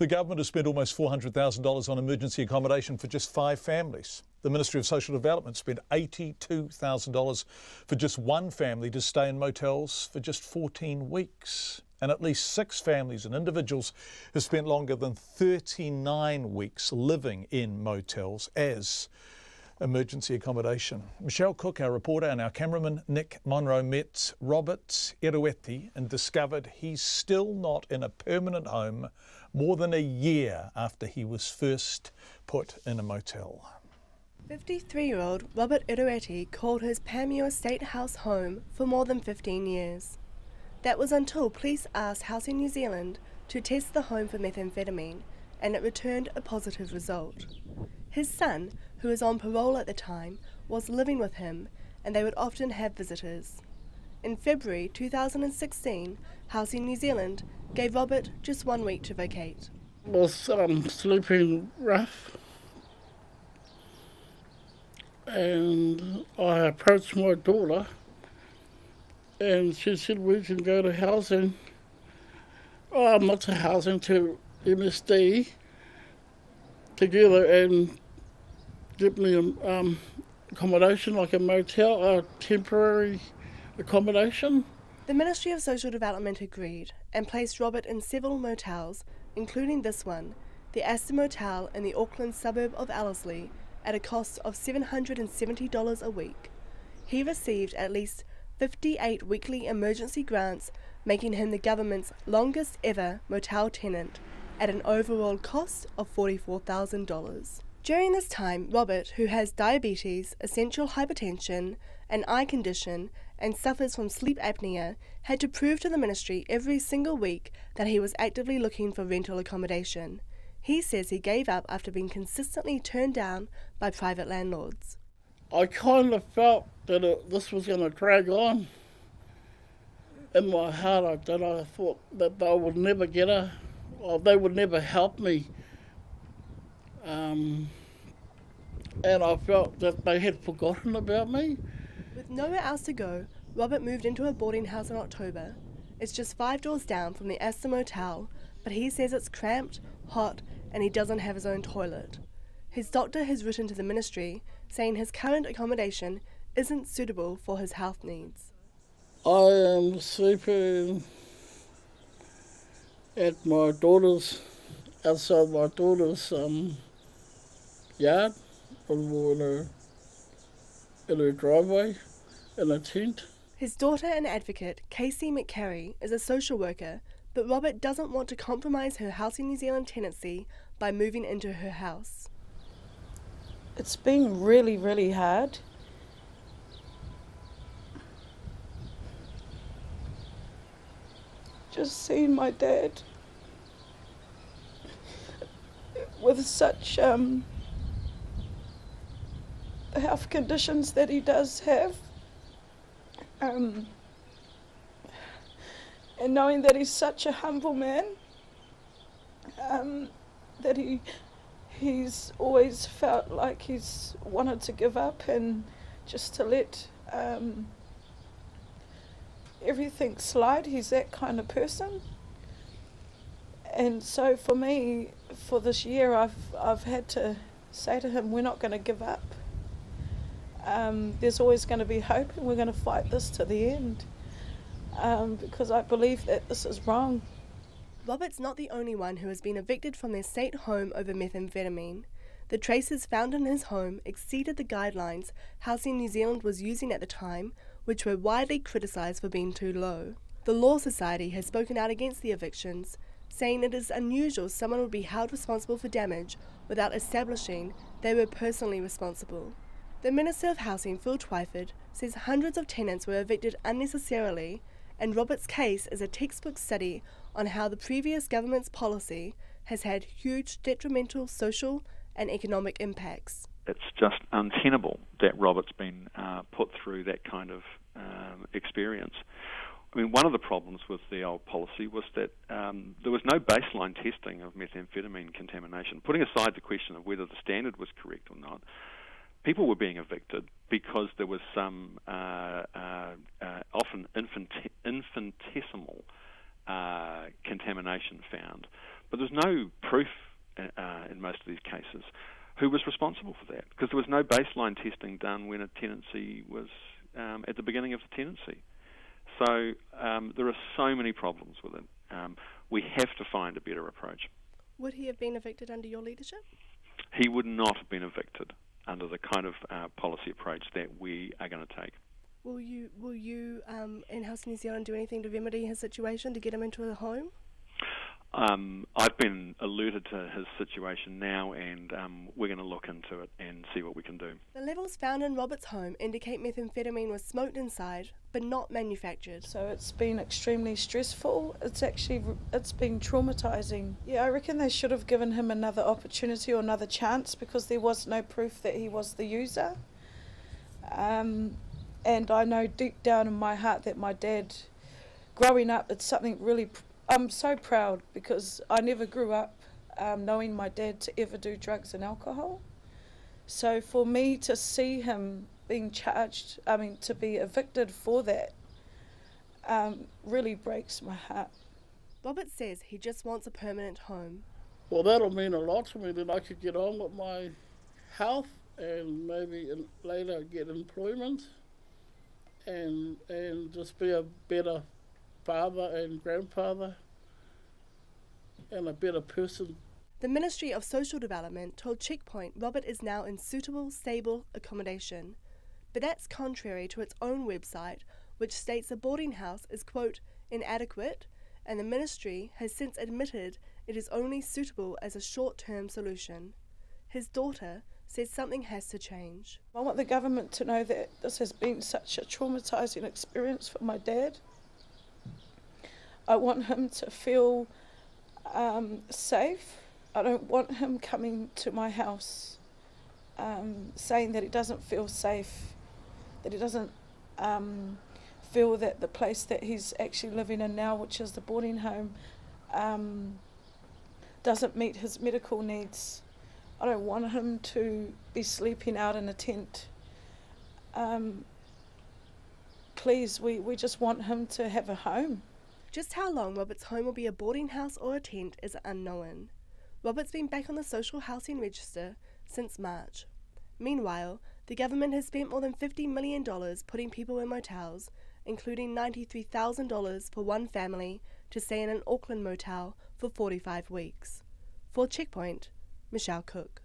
The government has spent almost $400,000 on emergency accommodation for just 5 families. The Ministry of Social Development spent $82,000 for just one family to stay in motels for just 14 weeks. And at least 6 families and individuals have spent longer than 39 weeks living in motels as emergency accommodation. Michelle Cook, our reporter, and our cameraman Nick Monroe met Robert Erueti and discovered he's still not in a permanent home more than a year after he was first put in a motel. 53-year-old Robert Erueti called his Panmure State House home for more than 15 years. That was until police asked Housing New Zealand to test the home for methamphetamine, and it returned a positive result. His son, who was on parole at the time, was living with him, and they would often have visitors. In February 2016, Housing New Zealand gave Robert just 1 week to vacate. I was sleeping rough, and I approached my daughter, and she said we can go to housing. Oh, not to housing, to MSD together and give me accommodation, like a motel, a temporary accommodation. The Ministry of Social Development agreed and placed Robert in several motels, including this one, the Astor Motel in the Auckland suburb of Ellerslie, at a cost of $770 a week. He received at least 58 weekly emergency grants, making him the government's longest ever motel tenant, at an overall cost of $44,000. During this time, Robert, who has diabetes, essential hypertension, an eye condition, and suffers from sleep apnea, had to prove to the ministry every single week that he was actively looking for rental accommodation. He says he gave up after being consistently turned down by private landlords. I kind of felt that this was going to drag on. In my heart, I thought that they would never get her, or they would never help me. And I felt that they had forgotten about me. With nowhere else to go, Robert moved into a boarding house in October. It's just 5 doors down from the Astor Motel, but he says it's cramped, hot, and he doesn't have his own toilet. His doctor has written to the ministry saying his current accommodation isn't suitable for his health needs. I am sleeping at outside my daughter's yard, in a driveway, in a tent. His daughter and advocate, Casey McCarry, is a social worker, but Robert doesn't want to compromise her Housing New Zealand tenancy by moving into her house. It's been really, really hard. Just seeing my dad with such health conditions that he does have, and knowing that he's such a humble man, that he's always felt like he's wanted to give up and just to let everything slide. He's that kind of person. And so for me, for this year, I've had to say to him, we're not going to give up. There's always going to be hope, and we're going to fight this to the end, because I believe that this is wrong. Robert's not the only one who has been evicted from their state home over methamphetamine. The traces found in his home exceeded the guidelines Housing New Zealand was using at the time, which were widely criticised for being too low. The Law Society has spoken out against the evictions, saying it is unusual someone would be held responsible for damage without establishing they were personally responsible. The Minister of Housing, Phil Twyford, says hundreds of tenants were evicted unnecessarily, and Robert's case is a textbook study on how the previous government's policy has had huge detrimental social and economic impacts. It's just untenable that Robert's been put through that kind of experience. I mean, one of the problems with the old policy was that there was no baseline testing of methamphetamine contamination. Putting aside the question of whether the standard was correct or not, people were being evicted because there was some often infinitesimal contamination found. but there's no proof in most of these cases who was responsible for that, because there was no baseline testing done when a tenancy was at the beginning of the tenancy. So there are so many problems with it. We have to find a better approach. Would he have been evicted under your leadership? He would not have been evicted under the kind of policy approach that we are going to take. Will you in House New Zealand do anything to remedy his situation, to get him into a home? I've been alerted to his situation now, and we're going to look into it and see what we can do. The levels found in Robert's home indicate methamphetamine was smoked inside, but not manufactured. So it's been extremely stressful. It's been traumatising. Yeah, I reckon they should have given him another opportunity or another chance, because there was no proof that he was the user. And I know deep down in my heart that my dad, growing up, it's something really... I'm so proud, because I never grew up knowing my dad to ever do drugs and alcohol. So for me to see him being charged, to be evicted for that, really breaks my heart. Robert says he just wants a permanent home. Well, that'll mean a lot to me, that I could get on with my health and maybe later get employment and just be a better father and grandfather and a better person. The Ministry of Social Development told Checkpoint Robert is now in suitable, stable accommodation, but that's contrary to its own website, which states a boarding house is, quote, inadequate, and the Ministry has since admitted it is only suitable as a short-term solution. His daughter says something has to change. I want the government to know that this has been such a traumatising experience for my dad. I want him to feel safe. I don't want him coming to my house saying that he doesn't feel safe, that he doesn't feel that the place that he's actually living in now, which is the boarding home, doesn't meet his medical needs. I don't want him to be sleeping out in a tent. Please, we just want him to have a home. Just how long Robert's home will be a boarding house or a tent is unknown. Robert's been back on the social housing register since March. Meanwhile, the government has spent more than $50 million putting people in motels, including $93,000 for one family to stay in an Auckland motel for 45 weeks. For Checkpoint, Michelle Cook.